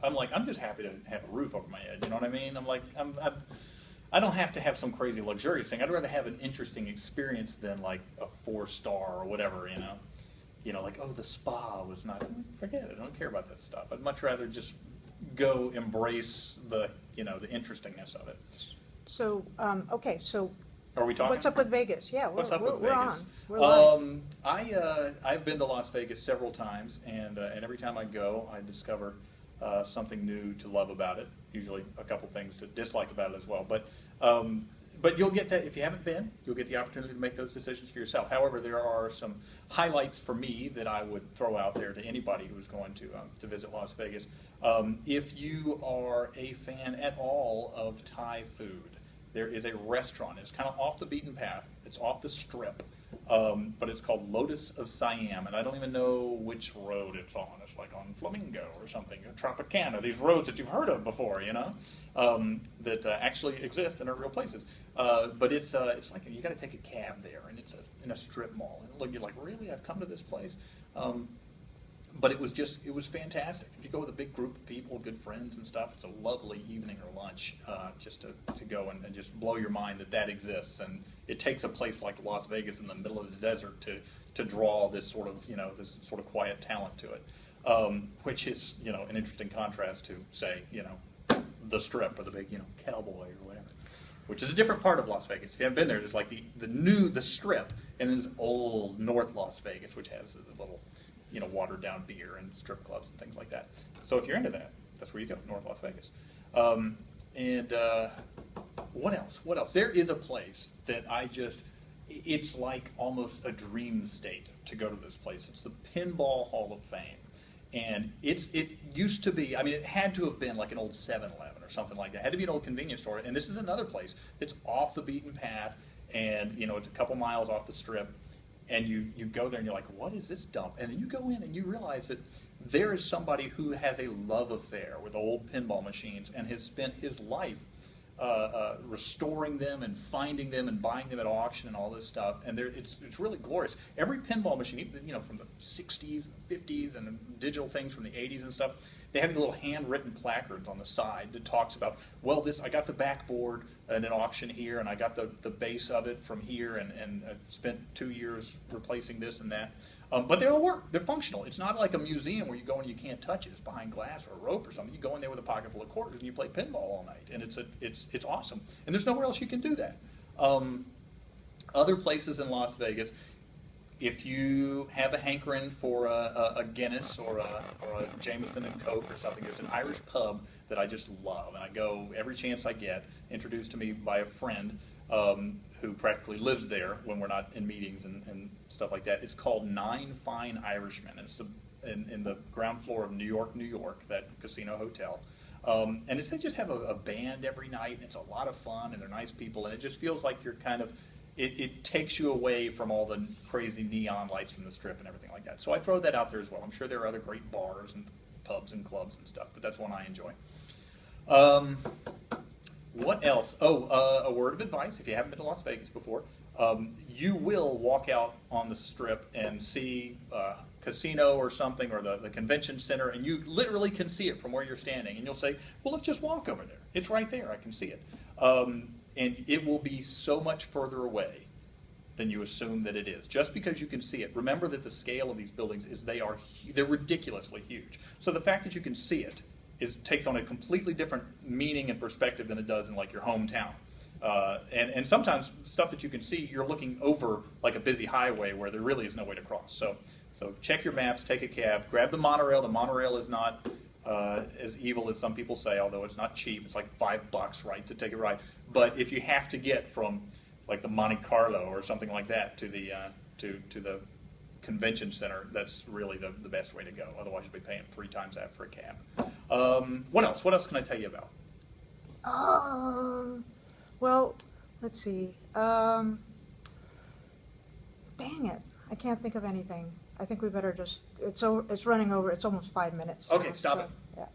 I'm like, I'm just happy to have a roof over my head. You know what I mean? I'm like, I don't have to have some crazy luxurious thing. I'd rather have an interesting experience than like a 4-star or whatever. You know, like, oh, the spa was nice. Forget it. I don't care about that stuff. I'd much rather just go embrace the interestingness of it. So, okay, so Are we talking? what's up with Vegas? Yeah, What's up with we're Vegas? on. We're live. I've been to Las Vegas several times, and every time I go, I discover something new to love about it. Usually, a couple things to dislike about it as well. But you'll get that if you haven't been, you'll get the opportunity to make those decisions for yourself. However, there are some highlights for me that I would throw out there to anybody who's going to visit Las Vegas. If you are a fan at all of Thai food, there is a restaurant. It's kind of off the beaten path. It's off the strip, but it's called Lotus of Siam, and I don't even know which road it's on. It's like on Flamingo or something, or Tropicana. These roads that you've heard of before, that actually exist and are real places. But it's like you got to take a cab there, and it's in a strip mall. And look, you're like, really? I've come to this place. But it was fantastic. If you go with a big group of people, good friends and stuff, it's a lovely evening or lunch just to go and just blow your mind that exists. And it takes a place like Las Vegas in the middle of the desert to draw this sort of quiet talent to it, which is an interesting contrast to, say, the Strip or the big Cowboy or whatever, which is a different part of Las Vegas. If you haven't been there, there's like the Strip, and then there's old North Las Vegas, which has the little watered down beer and strip clubs and things like that. So if you're into that, that's where you go, North Las Vegas. What else? What else? There is a place that it's like almost a dream state to go to this place. It's the Pinball Hall of Fame. And it used to be, it had to have been like an old 7-Eleven or something like that. It had to be an old convenience store. And this is another place that's off the beaten path, and it's a couple miles off the strip. And you go there and you're like, what is this dump? And then you go in and you realize that there is somebody who has a love affair with old pinball machines and has spent his life restoring them and finding them and buying them at auction and all this stuff. And it's really glorious. Every pinball machine, from the 60s and 50s and digital things from the 80s and stuff, they have these little handwritten placards on the side that talks about, well, I got the backboard in an auction here, and I got the base of it from here, and I spent 2 years replacing this and that. But they all work. They're functional. It's not like a museum where you go and you can't touch it. It's behind glass or a rope or something. You go in there with a pocket full of quarters and you play pinball all night, and it's awesome. And there's nowhere else you can do that. Other places in Las Vegas, if you have a hankering for a Guinness or a Jameson and Coke or something, there's an Irish pub that I just love, and I go every chance I get, introduced to me by a friend who practically lives there when we're not in meetings and stuff like that. It's called Nine Fine Irishmen, and it's in the ground floor of New York, that casino hotel. And they just have a band every night, and it's a lot of fun, and they're nice people, and it just feels like you're kind of, it takes you away from all the crazy neon lights from the Strip and everything like that. So I throw that out there as well. I'm sure there are other great bars and pubs and clubs and stuff, but that's one I enjoy. What else? A word of advice, if you haven't been to Las Vegas before, you will walk out on the Strip and see a casino or something, or the convention center, and you literally can see it from where you're standing, and you'll say, well, let's just walk over there. It's right there. I can see it. And it will be so much further away than you assume that it is. Just because you can see it, remember that the scale of these buildings is they're ridiculously huge. So the fact that you can see it takes on a completely different meaning and perspective than it does in like your hometown. And sometimes stuff that you can see, you're looking over like a busy highway where there really is no way to cross. So check your maps, take a cab, grab the monorail. The monorail is not as evil as some people say, although it's not cheap. It's like $5, right, to take a ride. But if you have to get from like the Monte Carlo or something like that to the convention center, that's really the best way to go. Otherwise, you'll be paying 3 times that for a cab. What else? What else can I tell you about? Well, let's see. Dang it, I can't think of anything. I think we better just. It's running over. It's almost 5 minutes. Okay, stop it. Yeah.